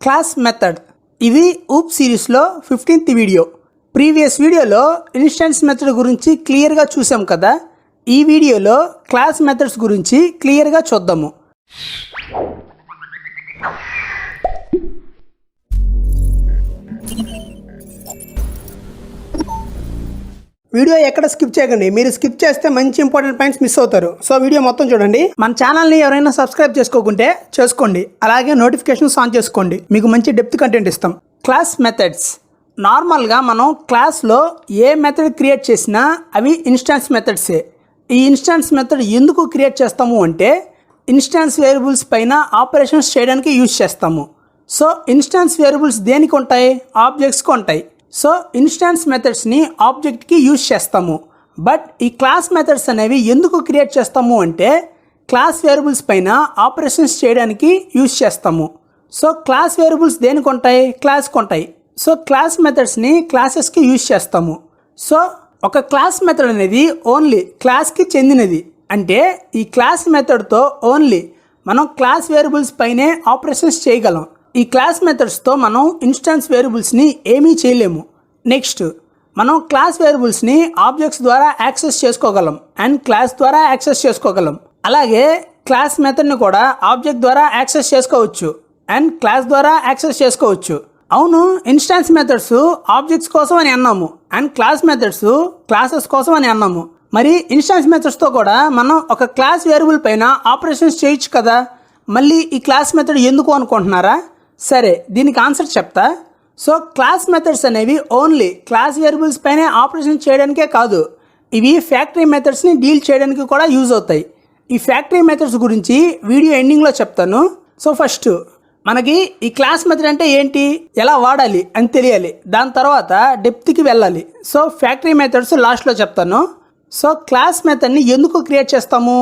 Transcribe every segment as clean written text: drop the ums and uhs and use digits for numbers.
Class method. ఇది ఊప్ సిరీస్లో 15th video. Previous వీడియోలో ఇన్స్టెన్స్ మెథడ్ గురించి క్లియర్గా చూసాం కదా. ఈ వీడియోలో క్లాస్ మెథడ్స్ గురించి క్లియర్గా చూద్దాము. వీడియో ఎక్కడ స్కిప్ చేయకండి. మీరు స్కిప్ చేస్తే మంచి ఇంపార్టెంట్ పాయింట్స్ మిస్ అవుతారు. సో వీడియో మొత్తం చూడండి. మన ఛానల్ని ఎవరైనా సబ్స్క్రైబ్ చేసుకోకుంటే చేసుకోండి. అలాగే నోటిఫికేషన్స్ ఆన్ చేసుకోండి. మీకు మంచి డెప్త్ కంటెంట్ ఇస్తాం. Class methods. నార్మల్గా మనం క్లాస్లో ఏ మెథడ్ క్రియేట్ చేసినా అవి ఇన్స్టాన్స్ మెథడ్సే. ఈ ఇన్స్టాన్స్ మెథడ్ ఎందుకు క్రియేట్ చేస్తాము అంటే ఇన్స్టాన్స్ వేరియబుల్స్ పైన ఆపరేషన్స్ చేయడానికి యూజ్ చేస్తాము. సో ఇన్స్టాన్స్ వేరియబుల్స్ దేనికి ఉంటాయి? ఆబ్జెక్ట్స్కి ఉంటాయి. సో ఇన్స్టాన్స్ మెథడ్స్ని ఆబ్జెక్ట్కి యూజ్ చేస్తాము. బట్ ఈ క్లాస్ మెథడ్స్ అనేవి ఎందుకు క్రియేట్ చేస్తాము అంటే క్లాస్ వేరియబుల్స్ పైన ఆపరేషన్స్ చేయడానికి యూజ్ చేస్తాము. సో క్లాస్ వేరియబుల్స్ దేనికి ఉంటాయి? క్లాస్కి ఉంటాయి. సో క్లాస్ మెథడ్స్ని క్లాసెస్కి యూజ్ చేస్తాము. సో ఒక క్లాస్ మెథడ్ అనేది ఓన్లీ క్లాస్కి చెందినది. అంటే ఈ క్లాస్ మెథడ్తో ఓన్లీ మనం క్లాస్ వేరియబుల్స్ పైనే ఆపరేషన్స్ చేయగలం. ఈ క్లాస్ మెథడ్స్తో మనం ఇన్స్టాన్స్ వేరియబుల్స్ని ఏమీ చేయలేము. నెక్స్ట్, మనం క్లాస్ వేరియబుల్స్ని ఆబ్జెక్ట్స్ ద్వారా యాక్సెస్ చేసుకోగలం అండ్ క్లాస్ ద్వారా యాక్సెస్ చేసుకోగలం. అలాగే క్లాస్ మెథడ్ని కూడా ఆబ్జెక్ట్ ద్వారా యాక్సెస్ చేసుకోవచ్చు అండ్ క్లాస్ ద్వారా యాక్సెస్ చేసుకోవచ్చు. అవును, ఇన్స్టాన్స్ మెథడ్స్ ఆబ్జెక్ట్స్ కోసం అని అన్నాము అండ్ క్లాస్ మెథడ్స్ క్లాసెస్ కోసం అని అన్నాము. మరి ఇన్స్టాన్స్ మెథడ్స్తో కూడా మనం ఒక క్లాస్ వేరియబుల్ పైన ఆపరేషన్స్ చేయొచ్చు కదా. మళ్ళీ ఈ క్లాస్ మెథడ్ ఎందుకు అనుకుంటున్నారా? సరే, దీనికి ఆన్సర్ చెప్తా. సో క్లాస్ మెథడ్స్ అనేవి ఓన్లీ క్లాస్ వేరియబుల్స్ పైనే ఆపరేషన్ చేయడానికే కాదు, ఇవి ఫ్యాక్టరీ మెథడ్స్ని డీల్ చేయడానికి కూడా యూజ్ అవుతాయి. ఈ ఫ్యాక్టరీ మెథడ్స్ గురించి వీడియో ఎండింగ్లో చెప్తాను. సో ఫస్ట్ మనకి ఈ క్లాస్ మెథడ్ అంటే ఏంటి, ఎలా వాడాలి అని తెలియాలి. దాని తర్వాత డెప్త్కి వెళ్ళాలి. సో ఫ్యాక్టరీ మెథడ్స్ లాస్ట్లో చెప్తాను. సో క్లాస్ మెథడ్ని ఎందుకు క్రియేట్ చేస్తాము?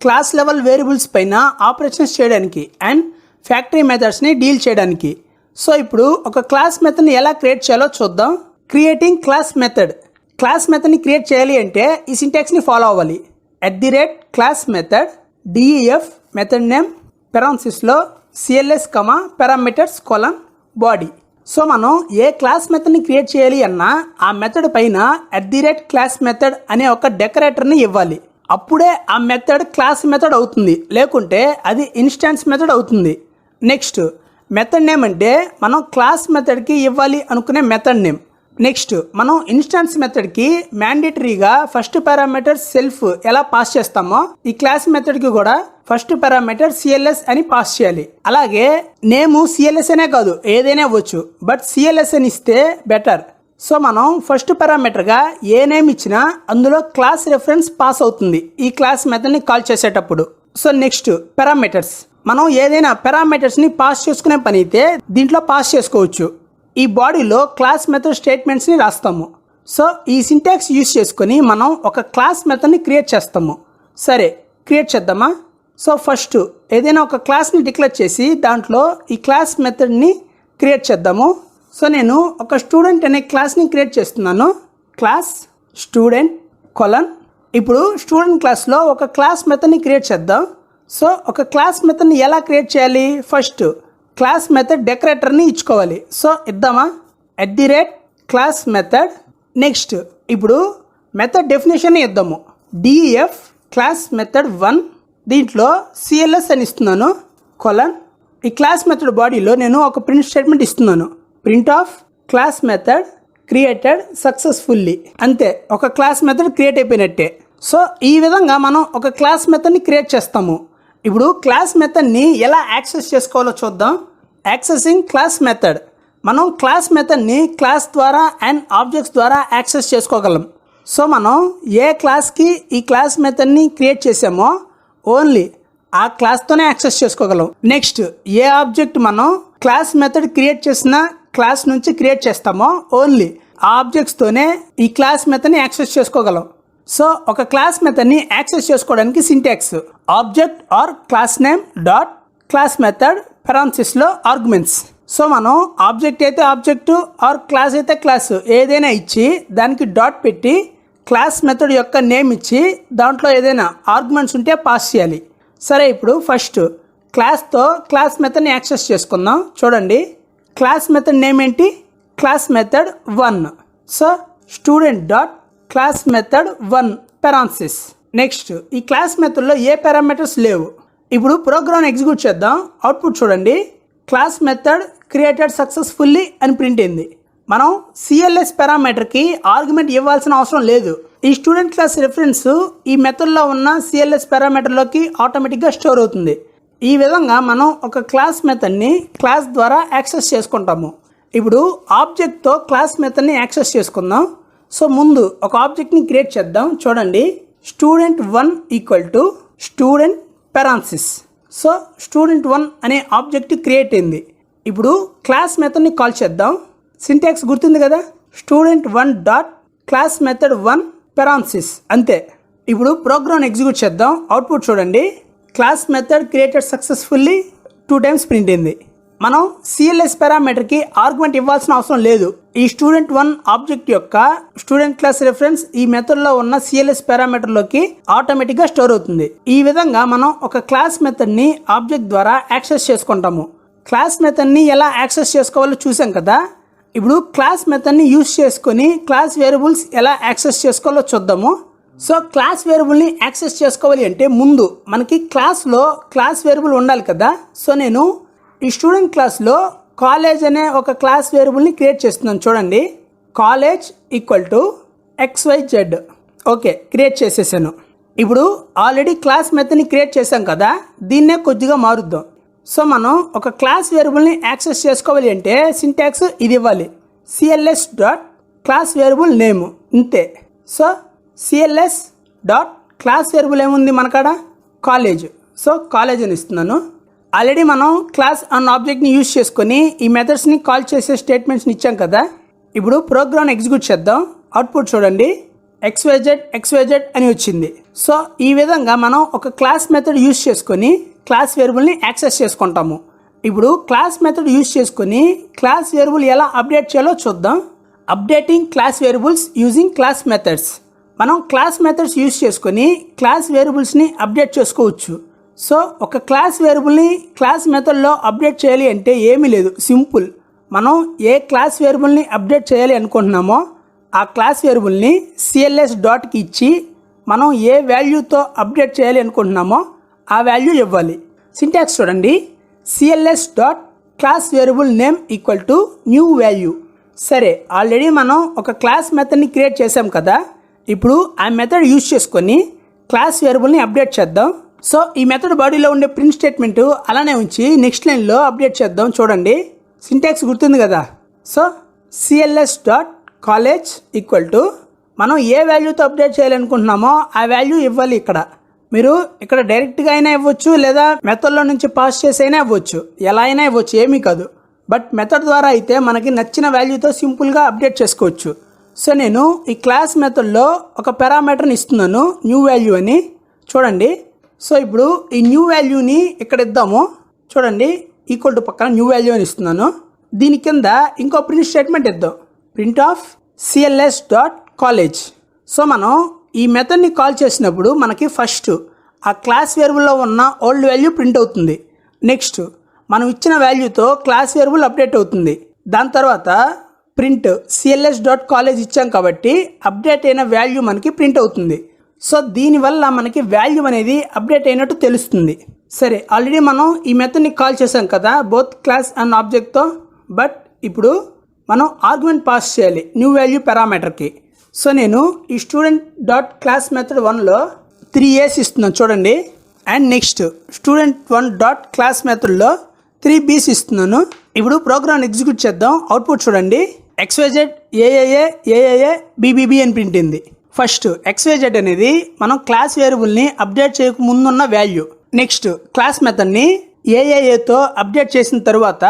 క్లాస్ లెవెల్ వేరియబుల్స్ పైన ఆపరేషన్స్ చేయడానికి అండ్ ఫ్యాక్టరీ మెథడ్స్ని డీల్ చేయడానికి. సో ఇప్పుడు ఒక క్లాస్ మెథడ్ని ఎలా క్రియేట్ చేయాలో చూద్దాం. Creating class method. క్లాస్ మెథడ్ని క్రియేట్ చేయాలి అంటే ఈ సింటాక్స్ని ఫాలో అవ్వాలి. @Class method, DEF method name, పెరాన్సిస్లో CLS, పారామీటర్స్, బాడీ. సో మనం ఏ క్లాస్ మెథడ్ని క్రియేట్ చేయాలి అన్నా ఆ మెథడ్ పైన @క్లాస్ మెథడ్ అనే ఒక డెకరేటర్ని ఇవ్వాలి. అప్పుడే ఆ మెథడ్ క్లాస్ మెథడ్ అవుతుంది, లేకుంటే అది ఇన్స్టాన్స్ మెథడ్ అవుతుంది. నెక్స్ట్, మెథడ్ నేమ్ అంటే మనం క్లాస్ మెథడ్కి ఇవ్వాలి అనుకునే మెథడ్ నేమ్. నెక్స్ట్, మనం ఇన్స్టాన్స్ మెథడ్కి మ్యాండేటరీగా ఫస్ట్ పారామీటర్ సెల్ఫ్ ఎలా పాస్ చేస్తామో ఈ క్లాస్ మెథడ్కి కూడా ఫస్ట్ పారామీటర్ CLS అని పాస్ చేయాలి. అలాగే నేము CLS అనే కాదు, ఏదైనా ఇవ్వచ్చు, బట్ CLS అని ఇస్తే బెటర్. సో మనం ఫస్ట్ పారామీటర్గా ఏ నేమ్ ఇచ్చినా అందులో క్లాస్ రెఫరెన్స్ పాస్ అవుతుంది ఈ క్లాస్ మెథడ్ని కాల్ చేసేటప్పుడు. So next, parameters. మనం ఏదైనా పారామీటర్స్ని పాస్ చేసుకునే పని అయితే దీంట్లో పాస్ చేసుకోవచ్చు. ఈ బాడీలో క్లాస్ మెథడ్ స్టేట్మెంట్స్ని రాస్తాము. సో ఈ సింటాక్స్ యూస్ చేసుకొని మనం ఒక క్లాస్ మెథడ్ని క్రియేట్ చేస్తాము. సరే, క్రియేట్ చేద్దామా? సో ఫస్ట్ ఏదైనా ఒక క్లాస్ని డిక్లేర్ చేసి దాంట్లో ఈ క్లాస్ మెథడ్ని క్రియేట్ చేద్దాము. సో నేను ఒక స్టూడెంట్ అనే క్లాస్ని క్రియేట్ చేస్తున్నాను. Class student colon. ఇప్పుడు స్టూడెంట్ క్లాస్లో ఒక క్లాస్ మెథడ్ని క్రియేట్ చేద్దాం. సో ఒక క్లాస్ మెథడ్ని ఎలా క్రియేట్ చేయాలి? ఫస్ట్ క్లాస్ మెథడ్ డెకరేటర్ని ఇచ్చుకోవాలి. సో ఇద్దామా? @Class method. నెక్స్ట్, ఇప్పుడు మెథడ్ డెఫినేషన్ని ఇద్దాము. DEF క్లాస్ మెథడ్ 1, దీంట్లో CLS అని ఇస్తున్నాను, కొలన్. ఈ క్లాస్ మెథడ్ బాడీలో నేను ఒక ప్రింట్ స్టేట్మెంట్ ఇస్తున్నాను. Print of class method created successfully. అంతే, ఒక క్లాస్ మెథడ్ క్రియేట్ అయిపోయినట్టే. సో ఈ విధంగా మనం ఒక క్లాస్ మెథడ్ని క్రియేట్ చేస్తాము. ఇప్పుడు క్లాస్ మెథడ్ని ఎలా యాక్సెస్ చేసుకోవాలో చూద్దాం. Accessing class method. మనం క్లాస్ మెథడ్ని క్లాస్ ద్వారా అండ్ ఆబ్జెక్ట్స్ ద్వారా యాక్సెస్ చేసుకోగలం. సో మనం ఏ క్లాస్కి ఈ క్లాస్ మెథడ్ని క్రియేట్ చేసామో ఓన్లీ ఆ క్లాస్తోనే యాక్సెస్ చేసుకోగలం. నెక్స్ట్, ఏ ఆబ్జెక్ట్ మనం క్లాస్ మెథడ్ క్రియేట్ చేసిన క్లాస్ నుంచి క్రియేట్ చేస్తామో ఓన్లీ ఆ ఆబ్జెక్ట్స్తోనే ఈ క్లాస్ మెథడ్ని యాక్సెస్ చేసుకోగలం. సో ఒక క్లాస్ మెథడ్ని యాక్సెస్ చేసుకోవడానికి syntax object or class name dot class method పెరాన్సిస్లో ఆర్గ్యుమెంట్స్. సో మనం ఆబ్జెక్ట్ అయితే ఆబ్జెక్ట్ ఆర్ క్లాస్ అయితే క్లాస్ ఏదైనా ఇచ్చి దానికి డాట్ పెట్టి క్లాస్ మెథడ్ యొక్క నేమ్ ఇచ్చి దాంట్లో ఏదైనా ఆర్గ్యుమెంట్స్ ఉంటే పాస్ చేయాలి. సరే, ఇప్పుడు ఫస్ట్ క్లాస్తో క్లాస్ మెథడ్ని యాక్సెస్ చేసుకుందాం. చూడండి, క్లాస్ మెథడ్ నేమ్ ఏంటి? Class method 1. So student dot class method 1 parenthesis. Next ఈ క్లాస్ మెథడ్లో ఏ పారామీటర్స్ లేవు. ఇప్పుడు ప్రోగ్రామ్ ఎగ్జిక్యూట్ చేద్దాం. అవుట్పుట్ చూడండి. క్లాస్ మెథడ్ క్రియేటెడ్ సక్సెస్ఫుల్లీ అని ప్రింట్ అయింది. మనం సిఎల్ఎస్ పారామీటర్కి ఆర్గ్యుమెంట్ ఇవ్వాల్సిన అవసరం లేదు. ఈ స్టూడెంట్ క్లాస్ రిఫరెన్స్ ఈ మెథడ్లో ఉన్న సిఎల్ఎస్ పారామీటర్లోకి ఆటోమేటిక్గా స్టోర్ అవుతుంది. ఈ విధంగా మనం ఒక క్లాస్ మెథడ్ని క్లాస్ ద్వారా యాక్సెస్ చేసుకుంటాము. ఇప్పుడు ఆబ్జెక్ట్తో క్లాస్ మెథడ్ని యాక్సెస్ చేసుకుందాం. సో ముందు ఒక ఆబ్జెక్ట్ని క్రియేట్ చేద్దాం. చూడండి, student1 equal to student parenthesis. So student1 అనే ఆబ్జెక్ట్ క్రియేట్ అయింది. ఇప్పుడు క్లాస్ మెథడ్ని కాల్ చేద్దాం. సింటాక్స్ గుర్తుంది కదా, student1 dot class method 1 parenthesis, అంతే. ఇప్పుడు ప్రోగ్రామ్ ఎగ్జిక్యూట్ చేద్దాం. అవుట్పుట్ చూడండి. Class method created successfully 2 times print అయింది. మనం సిఎల్ఎస్ పారామీటర్కి ఆర్గ్యుమెంట్ ఇవ్వాల్సిన అవసరం లేదు. ఈ student1 ఆబ్జెక్ట్ యొక్క స్టూడెంట్ క్లాస్ రిఫరెన్స్ ఈ మెథడ్లో ఉన్న సిఎల్ఎస్ పారామీటర్లోకి ఆటోమేటిక్గా స్టోర్ అవుతుంది. ఈ విధంగా మనం ఒక క్లాస్ మెథడ్ని ఆబ్జెక్ట్ ద్వారా యాక్సెస్ చేసుకుంటాము. క్లాస్ మెథడ్ని ఎలా యాక్సెస్ చేసుకోవాలో చూసాం కదా. ఇప్పుడు క్లాస్ మెథడ్ని యూజ్ చేసుకొని క్లాస్ వేరియబుల్స్ ఎలా యాక్సెస్ చేసుకోవాలో చూద్దాము. సో క్లాస్ వేరియబుల్ని యాక్సెస్ చేసుకోవాలి అంటే ముందు మనకి క్లాస్లో క్లాస్ వేరియబుల్ ఉండాలి కదా. సో నేను ఈ స్టూడెంట్ క్లాస్లో కాలేజ్ అనే ఒక క్లాస్ వేరియబుల్ని క్రియేట్ చేస్తున్నాను. చూడండి, college equal to XYZ. Okay, create చేసేసాను. ఇప్పుడు ఆల్రెడీ క్లాస్ మెథడ్ని క్రియేట్ చేసాం కదా, దీన్నే కొద్దిగా మారుద్దాం. సో మనం ఒక క్లాస్ వేరియబుల్ని యాక్సెస్ చేసుకోవాలి అంటే సింటాక్స్ ఇది ఇవ్వాలి, CLS dot class variable name, ఇంతే. So CLS dot class variable ఏముంది మనకాడ? కాలేజ్. సో కాలేజ్ అని ఇస్తున్నాను. ఆల్రెడీ మనం క్లాస్ అన్న ఆబ్జెక్ట్ని యూజ్ చేసుకొని ఈ మెథడ్స్ని కాల్ చేసే స్టేట్మెంట్స్ని ఇచ్చాం కదా. ఇప్పుడు ప్రోగ్రామ్ ఎగ్జిక్యూట్ చేద్దాం. అవుట్పుట్ చూడండి, XYZ అని వచ్చింది. సో ఈ విధంగా మనం ఒక క్లాస్ మెథడ్ యూజ్ చేసుకొని క్లాస్ వేరియబుల్ని యాక్సెస్ చేసుకుంటాము. ఇప్పుడు క్లాస్ మెథడ్ యూజ్ చేసుకొని క్లాస్ వేరియబుల్ ఎలా అప్డేట్ చేయాలో చూద్దాం. Updating class variables using class methods. మనం క్లాస్ మెథడ్స్ యూజ్ చేసుకొని క్లాస్ వేరియబుల్స్ని అప్డేట్ చేసుకోవచ్చు. సో ఒక క్లాస్ వేరియబుల్ని క్లాస్ మెథడ్లో అప్డేట్ చేయాలి అంటే ఏమీ లేదు, సింపుల్. మనం ఏ క్లాస్ వేరియబుల్ని అప్డేట్ చేయాలి అనుకుంటున్నామో ఆ క్లాస్ వేరియబుల్ని CLS డాట్కి ఇచ్చి మనం ఏ వాల్యూతో అప్డేట్ చేయాలి అనుకుంటున్నామో ఆ వాల్యూ ఇవ్వాలి. సింటాక్స్ చూడండి, CLS dot class variable name equal to new value. సరే, ఆల్రెడీ మనం ఒక క్లాస్ మెథడ్ని క్రియేట్ చేసాం కదా. ఇప్పుడు ఆ మెథడ్ యూజ్ చేసుకొని క్లాస్ వేరియబుల్ని అప్డేట్ చేద్దాం. సో ఈ మెథడ్ బాడీలో ఉండే ప్రింట్ స్టేట్మెంట్ అలానే ఉంచి నెక్స్ట్ లైన్లో అప్డేట్ చేద్దాం. చూడండి, సింటాక్స్ గుర్తుంది కదా. So CLS dot college equal to మనం ఏ వాల్యూతో అప్డేట్ చేయాలనుకుంటున్నామో ఆ వాల్యూ ఇవ్వాలి. మీరు ఇక్కడ డైరెక్ట్గా అయినా ఇవ్వచ్చు, లేదా మెథడ్లో నుంచి పాస్ చేసి అయినా ఇవ్వచ్చు, ఎలా అయినా ఇవ్వచ్చు, ఏమీ కాదు. బట్ మెథడ్ ద్వారా అయితే మనకి నచ్చిన వాల్యూతో సింపుల్గా అప్డేట్ చేసుకోవచ్చు. సో నేను ఈ క్లాస్ మెథడ్లో ఒక పారామీటర్ని ఇస్తున్నాను, న్యూ వాల్యూ అని. చూడండి, సో ఇప్పుడు ఈ న్యూ వాల్యూని ఇక్కడ ఇద్దాము. చూడండి, ఈక్వల్ టు పక్కన న్యూ వాల్యూ అని ఇస్తున్నాను. దీని కింద ఇంకో ప్రింట్ స్టేట్మెంట్ ఇద్దాం, print of CLS dot college. So మనం ఈ మెథడ్ని కాల్ చేసినప్పుడు మనకి ఫస్ట్ ఆ క్లాస్ వేరియబుల్లో ఉన్న ఓల్డ్ వాల్యూ ప్రింట్ అవుతుంది. నెక్స్ట్ మనం ఇచ్చిన వాల్యూతో క్లాస్ వేరియబుల్ అప్డేట్ అవుతుంది. దాని తర్వాత ప్రింట్ CLS డాట్ కాలేజ్ ఇచ్చాం కాబట్టి అప్డేట్ అయిన వాల్యూ మనకి ప్రింట్ అవుతుంది. సో దీనివల్ల మనకి వాల్యూ అనేది అప్డేట్ అయినట్టు తెలుస్తుంది. సరే, ఆల్రెడీ మనం ఈ మెథడ్ని కాల్ చేసాం కదా బోత్ క్లాస్ అండ్ ఆబ్జెక్ట్తో. బట్ ఇప్పుడు మనం ఆర్గ్యుమెంట్ పాస్ చేయాలి న్యూ వాల్యూ పారామీటర్కి. సో నేను ఈ స్టూడెంట్ డాట్ క్లాస్ మెథడ్ 1లో 3 A's ఇస్తున్నాను. చూడండి, and next student1 dot class మెథడ్లో 3 B's ఇస్తున్నాను. ఇప్పుడు ప్రోగ్రామ్ ఎగ్జిక్యూట్ చేద్దాం. అవుట్పుట్ చూడండి, XYZ AAA BBB అని ప్రింట్ అయింది. ఫస్ట్ XYZ అనేది మనం క్లాస్ వేరియబుల్ని అప్డేట్ చేయక ముందున్న వాల్యూ. నెక్స్ట్ క్లాస్ మెథడ్ని AAAతో అప్డేట్ చేసిన తర్వాత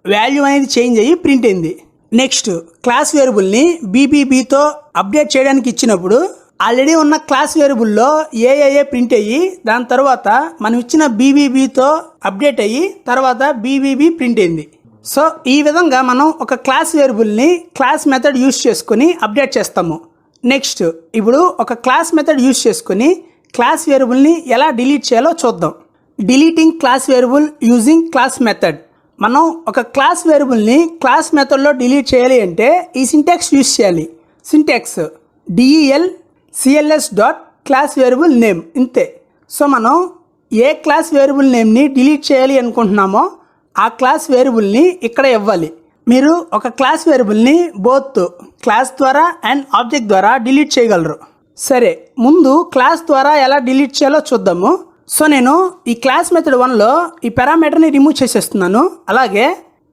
వాల్యూ అనేది చేంజ్ అయ్యి ప్రింట్ అయింది. నెక్స్ట్ క్లాస్ వేరియబుల్ని BBBతో అప్డేట్ చేయడానికి ఇచ్చినప్పుడు ఆల్రెడీ ఉన్న క్లాస్ వేరియబుల్లో AAA ప్రింట్ అయ్యి దాని తర్వాత మనం ఇచ్చిన BBBతో అప్డేట్ అయ్యి తర్వాత BBB ప్రింట్ అయింది. సో ఈ విధంగా మనం ఒక క్లాస్ వేరియబుల్ని క్లాస్ మెథడ్ యూజ్ చేసుకొని అప్డేట్ చేస్తాము. నెక్స్ట్ ఇప్పుడు ఒక క్లాస్ మెథడ్ యూజ్ చేసుకొని క్లాస్ వేరియబుల్ని ఎలా డిలీట్ చేయాలో చూద్దాం. Deleting class variable using class method. మనం ఒక క్లాస్ వేరియబుల్ని క్లాస్ మెథడ్లో డిలీట్ చేయాలి అంటే ఈ సింటాక్స్ యూస్ చేయాలి. Syntax del cls dot class variable name, ఇంతే. సో మనం ఏ క్లాస్ వేరియబుల్ నేమ్ని డిలీట్ చేయాలి అనుకుంటున్నామో ఆ క్లాస్ వేరియబుల్ని ఇక్కడ ఇవ్వాలి. మీరు ఒక క్లాస్ వేరియబుల్ని బోత్ క్లాస్ ద్వారా అండ్ ఆబ్జెక్ట్ ద్వారా డిలీట్ చేయగలరు. సరే, ముందు క్లాస్ ద్వారా ఎలా డిలీట్ చేయాలో చూద్దాము. సో నేను ఈ క్లాస్ మెథడ్ 1లో ఈ పారామీటర్ని రిమూవ్ చేసేస్తున్నాను. అలాగే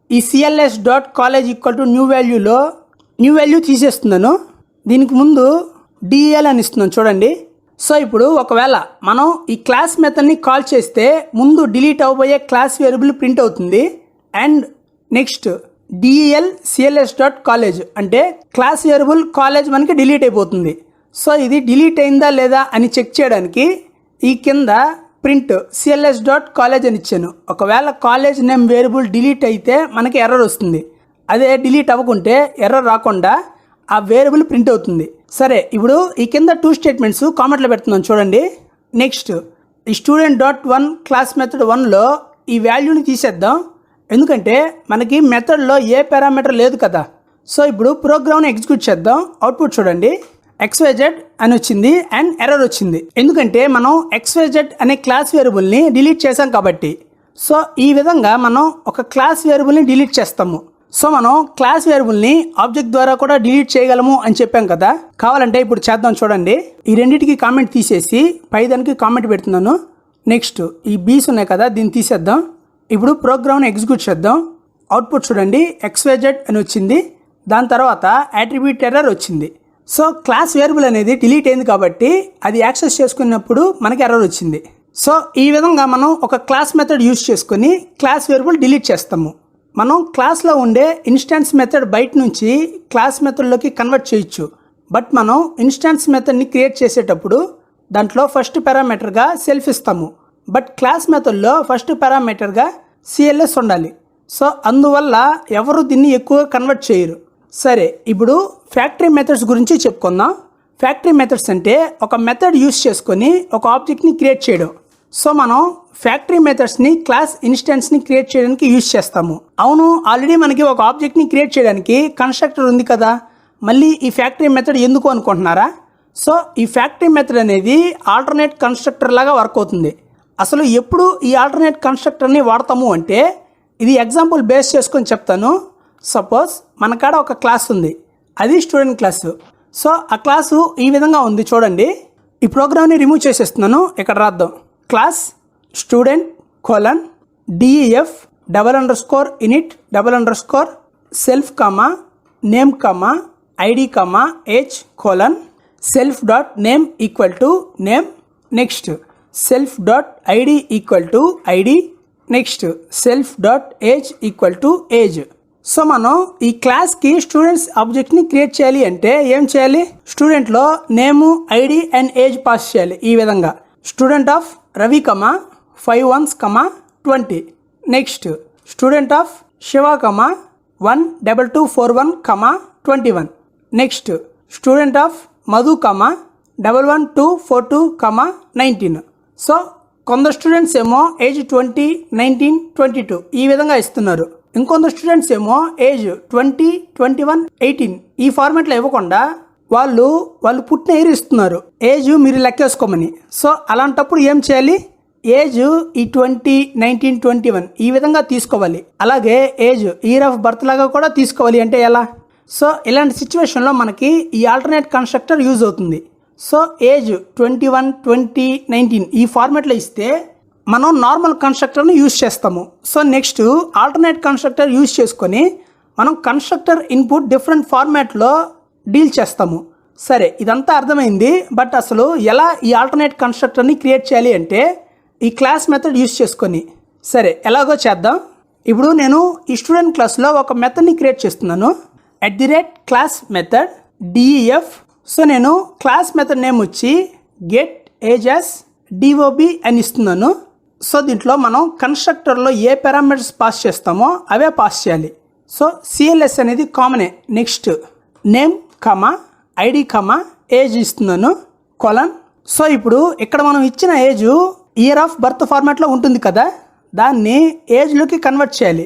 ఈ cls dot college equal to new value తీసేస్తున్నాను. దీనికి ముందు del అని ఇస్తున్నాను చూడండి. సో ఇప్పుడు ఒకవేళ మనం ఈ క్లాస్ మెథడ్ని కాల్ చేస్తే ముందు డిలీట్ అవబోయే క్లాస్ వేరియబుల్ ప్రింట్ అవుతుంది. And next del cls dot college అంటే క్లాస్ వేరియబుల్ కాలేజ్ మనకి డిలీట్ అయిపోతుంది. సో ఇది డిలీట్ అయిందా లేదా అని చెక్ చేయడానికి ఈ కింద ప్రింట్ cls డాట్ కాలేజ్ అని ఇచ్చాను. ఒకవేళ కాలేజ్ నేమ్ వేరియబుల్ డిలీట్ అయితే మనకి ఎర్రర్ వస్తుంది. అదే డిలీట్ అవ్వకుంటే ఎర్రర్ రాకుండా ఆ వేరియబుల్ ప్రింట్ అవుతుంది. సరే, ఇప్పుడు ఈ కింద 2 స్టేట్మెంట్స్ కామెంట్లో పెడుతున్నాను చూడండి. నెక్స్ట్ ఈ స్టూడెంట్ డాట్ 1 క్లాస్ మెథడ్ 1లో ఈ వాల్యూని తీసేద్దాం, ఎందుకంటే మనకి మెథడ్లో ఏ పారామీటర్ లేదు కదా. సో ఇప్పుడు ప్రోగ్రామ్ని ఎగ్జిక్యూట్ చేద్దాం. అవుట్పుట్ చూడండి, xyz అని వచ్చింది అండ్ ఎర్రర్ వచ్చింది, ఎందుకంటే మనం xyz అనే క్లాస్ వేరియబుల్ని డిలీట్ చేసాం కాబట్టి. సో ఈ విధంగా మనం ఒక క్లాస్ వేరియబుల్ని డిలీట్ చేస్తాము. సో మనం క్లాస్ వేరియబుల్ని ఆబ్జెక్ట్ ద్వారా కూడా డిలీట్ చేయగలము అని చెప్పాం కదా. కావాలంటే ఇప్పుడు చేద్దాం చూడండి. ఈ రెండింటికి కామెంట్ తీసేసి పైదానికి కామెంట్ పెడుతున్నాను. నెక్స్ట్ ఈ బీస్ ఉన్నాయి కదా, దీన్ని తీసేద్దాం. ఇప్పుడు ప్రోగ్రామ్ని ఎగ్జిక్యూట్ చేద్దాం. అవుట్పుట్ చూడండి, xyz అని వచ్చింది. దాని తర్వాత అట్రిబ్యూట్ ఎర్రర్ వచ్చింది. సో క్లాస్ వేరియబుల్ అనేది డిలీట్ అయింది కాబట్టి అది యాక్సెస్ చేసుకున్నప్పుడు మనకి ఎర్రర్ వచ్చింది. సో ఈ విధంగా మనం ఒక క్లాస్ మెథడ్ యూజ్ చేసుకొని క్లాస్ వేరియబుల్ డిలీట్ చేస్తాము. మనం క్లాస్లో ఉండే ఇన్స్టాన్స్ మెథడ్ బయట నుంచి క్లాస్ మెథడ్లోకి కన్వర్ట్ చేయొచ్చు. బట్ మనం ఇన్స్టాన్స్ మెథడ్ని క్రియేట్ చేసేటప్పుడు దాంట్లో ఫస్ట్ పారామీటర్గా సెల్ఫ్ ఇస్తాము. బట్ క్లాస్ మెథడ్లో ఫస్ట్ పారామీటర్గా cls ఉండాలి. సో అందువల్ల ఎవరు దీన్ని ఎక్కువగా కన్వర్ట్ చేయరు. సరే, ఇప్పుడు ఫ్యాక్టరీ మెథడ్స్ గురించి చెప్పుకుందాం. ఫ్యాక్టరీ మెథడ్స్ అంటే ఒక మెథడ్ యూస్ చేసుకొని ఒక ఆబ్జెక్ట్ని క్రియేట్ చేయడం. సో మనం ఫ్యాక్టరీ మెథడ్స్ని క్లాస్ ఇన్స్టెన్స్ని క్రియేట్ చేయడానికి యూజ్ చేస్తాము. అవును, ఆల్రెడీ మనకి ఒక ఆబ్జెక్ట్ని క్రియేట్ చేయడానికి కన్స్ట్రక్టర్ ఉంది కదా, మళ్ళీ ఈ ఫ్యాక్టరీ మెథడ్ ఎందుకు అనుకుంటున్నారా? సో ఈ ఫ్యాక్టరీ మెథడ్ అనేది ఆల్టర్నేట్ కన్స్ట్రక్టర్ లాగా వర్క్ అవుతుంది. అసలు ఎప్పుడు ఈ ఆల్టర్నేట్ కన్స్ట్రక్టర్ని వాడతాము అంటే ఇది ఎగ్జాంపుల్ బేస్ చేసుకొని చెప్తాను. సపోజ్ మన కాడ ఒక క్లాస్ ఉంది, అది స్టూడెంట్ క్లాస్. సో ఆ క్లాసు ఈ విధంగా ఉంది చూడండి. ఈ ప్రోగ్రామ్ని రిమూవ్ చేసేస్తున్నాను. ఇక్కడ రాద్దాం, class student colon def _init self comma name comma id comma age colon self dot name equal to name, next self dot id equal to id, next self dot age equal to age. So మనం ఈ క్లాస్కి students ఆబ్జెక్ట్ని create చేయాలి అంటే ఏం చేయాలి? స్టూడెంట్లో నేము, ID and age pass చేయాలి. ఈ విధంగా student of Ravi comma 5 1s 20, next student of Shiva comma 12241 21, next student of Madhu comma 11242 19. So కొందరు స్టూడెంట్స్ ఏమో ఏజ్ 20, 19, 22 ఈ విధంగా ఇస్తున్నారు. ఇంకొందరు స్టూడెంట్స్ ఏమో ఏజ్ 20, 21, 18 ఈ ఫార్మాట్లో ఇవ్వకుండా వాళ్ళు పుట్టిన ఇయర్ ఇస్తున్నారు, ఏజ్ మీరు లెక్కేసుకోమని. సో అలాంటప్పుడు ఏం చేయాలి? ఏజ్ ఈ 20, 19, 21 ఈ విధంగా తీసుకోవాలి. అలాగే ఏజ్ ఇయర్ ఆఫ్ బర్త్ లాగా కూడా తీసుకోవాలి. అంటే ఎలా? సో ఇలాంటి సిచ్యువేషన్లో మనకి ఈ ఆల్టర్నేట్ కన్స్ట్రక్టర్ యూజ్ అవుతుంది. సో ఏజ్ 21, 20, 19 ఈ ఫార్మాట్లో ఇస్తే మనం నార్మల్ కన్స్ట్రక్టర్ని యూజ్ చేస్తాము. So next alternate constructor use చేసుకొని మనం కన్స్ట్రక్టర్ ఇన్పుట్ డిఫరెంట్ ఫార్మాట్లో డీల్ చేస్తాము. సరే, ఇదంతా అర్థమైంది. బట్ అసలు ఎలా ఈ ఆల్టర్నేట్ కన్స్ట్రక్టర్ని క్రియేట్ చేయాలి అంటే ఈ క్లాస్ మెథడ్ యూజ్ చేసుకొని. సరే, ఎలాగో చేద్దాం. ఇప్పుడు నేను ఈ స్టూడెంట్ క్లాస్లో ఒక మెథడ్ని క్రియేట్ చేస్తున్నాను, @క్లాస్ మెథడ్ def. సో నేను క్లాస్ మెథడ్ నేమ్ వచ్చి గెట్ ఏజెస్ dob అని ఇస్తున్నాను. సో దీంట్లో మనం కన్స్ట్రక్టర్లో ఏ పారామీటర్స్ పాస్ చేస్తామో అవే పాస్ చేయాలి. సో cls అనేది కామనే. Next name comma ID comma age ఇస్తున్నాను కొలన్. సో ఇప్పుడు ఇక్కడ మనం ఇచ్చిన ఏజ్ ఇయర్ ఆఫ్ బర్త్ ఫార్మాట్లో ఉంటుంది కదా, దాన్ని ఏజ్లోకి కన్వర్ట్ చేయాలి.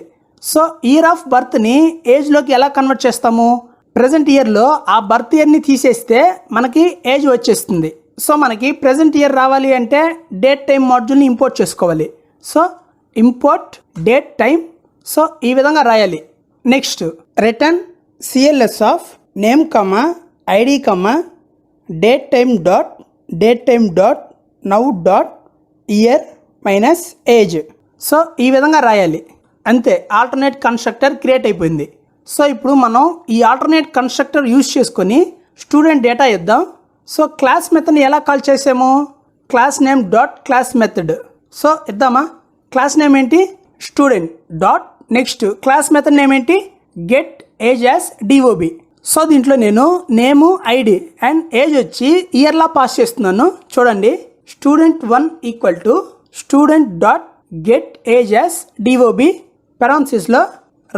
సో ఇయర్ ఆఫ్ బర్త్ని ఏజ్లోకి ఎలా కన్వర్ట్ చేస్తాము? ప్రజెంట్ ఇయర్లో ఆ బర్త్ ఇయర్ని తీసేస్తే మనకి ఏజ్ వచ్చేస్తుంది. సో మనకి ప్రజెంట్ ఇయర్ రావాలి అంటే డేట్ టైం మాడ్యూల్ని ఇంపోర్ట్ చేసుకోవాలి. So import date time. So ఈ విధంగా రాయాలి. Next return CLS of name comma ID comma date time dot now dot year minus age. So ఈ విధంగా రాయాలి. అంతే, ఆల్టర్నేట్ కన్స్ట్రక్టర్ క్రియేట్ అయిపోయింది. సో ఇప్పుడు మనం ఈ ఆల్టర్నేట్ కన్స్ట్రక్టర్ యూజ్ చేసుకొని స్టూడెంట్ డేటా ఇద్దాం. సో క్లాస్ మెథడ్ని ఎలా కాల్ చేసాము? Class name dot class method. So ఇద్దామా? క్లాస్ నేమ్ ఏంటి? Student dot next class method name ఏంటి? Get age as DOB. So దీంట్లో నేను నేము ఐడి అండ్ ఏజ్ వచ్చి ఇయర్లా పాస్ చేస్తున్నాను. చూడండి, student1 equal to student dot get age as DOB పెరాన్సిస్లో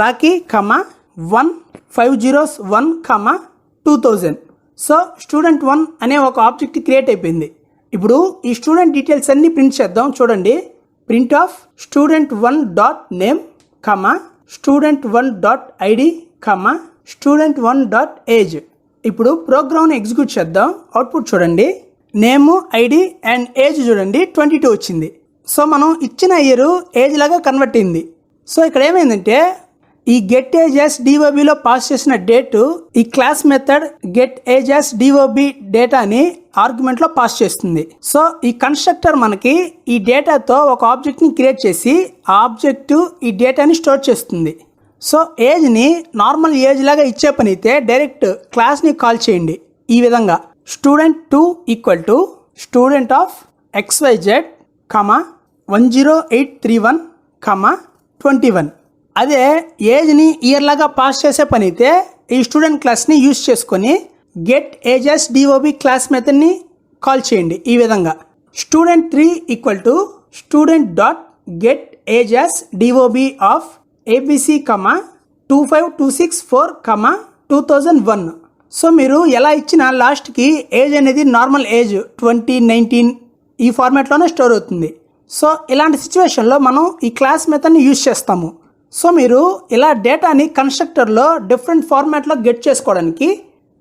Rocky comma 1 5 zeros 1 comma 2000. So student1 అనే ఒక ఆబ్జెక్ట్ క్రియేట్ అయిపోయింది. ఇప్పుడు ఈ స్టూడెంట్ డీటెయిల్స్ అన్ని ప్రింట్ చేద్దాం. చూడండి, print of student1 dot name comma student1 dot ID comma student1 dot age. ఇప్పుడు ప్రోగ్రామ్ని ఎగ్జిక్యూట్ చేద్దాం. అవుట్పుట్ చూడండి, నేము ఐడి అండ్ ఏజ్ చూడండి 22 వచ్చింది. సో మనం ఇచ్చిన ఇయర్ ఏజ్ లాగా కన్వర్ట్ అయింది. సో ఇక్కడ ఏమైందంటే ఈ గెట్ ఏజ్ యాజ్ డిఓబిలో పాస్ చేసిన డేటు ఈ class method get age as DOB డేటాని ఆర్గ్యుమెంట్లో పాస్ చేస్తుంది. సో ఈ కన్స్ట్రక్టర్ మనకి ఈ డేటాతో ఒక ఆబ్జెక్ట్ని క్రియేట్ చేసి ఆ ఆబ్జెక్టు ఈ డేటాని స్టోర్ చేస్తుంది. సో ఏజ్ని నార్మల్ ఏజ్ లాగా ఇచ్చే పని అయితే డైరెక్ట్ క్లాస్ని కాల్ చేయండి ఈ విధంగా. student2 equal to student of XYZ కమా 10831 కమా 21. అదే ఏజ్ని ఇయర్ లాగా పాస్ చేసే పని అయితే ఈ స్టూడెంట్ క్లాస్ని యూజ్ చేసుకొని గెట్ ఏజెస్ డిఓబి క్లాస్ మెథడ్ని కాల్ చేయండి ఈ విధంగా. student3 equal to student dot get ages DOB of ABC comma 25264 comma 2001. So మీరు ఎలా ఇచ్చినా లాస్ట్కి ఏజ్ అనేది నార్మల్ ఏజ్ 2019 ఈ ఫార్మాట్లోనే స్టోర్ అవుతుంది. సో ఇలాంటి సిచ్యువేషన్లో మనం ఈ క్లాస్ మెథడ్ని యూజ్ చేస్తాము. సో మీరు ఇలా డేటాని కన్స్ట్రక్టర్లో డిఫరెంట్ ఫార్మాట్లో గెట్ చేసుకోవడానికి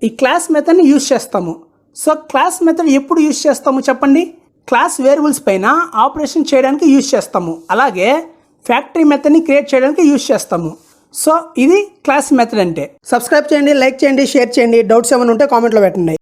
ఈ క్లాస్ మెథడ్ని యూజ్ చేస్తాము. సో క్లాస్ మెథడ్ ఎప్పుడు యూజ్ చేస్తాము చెప్పండి? క్లాస్ వేరియబుల్స్ పైన ఆపరేషన్ చేయడానికి యూజ్ చేస్తాము. అలాగే ఫ్యాక్టరీ మెథడ్ని క్రియేట్ చేయడానికి యూజ్ చేస్తాము. సో ఇది క్లాస్ మెథడ్ అంటే. సబ్స్క్రైబ్ చేయండి, లైక్ చేయండి, షేర్ చేయండి. డౌట్స్ ఏమైనా ఉంటే కామెంట్లో పెట్టండి.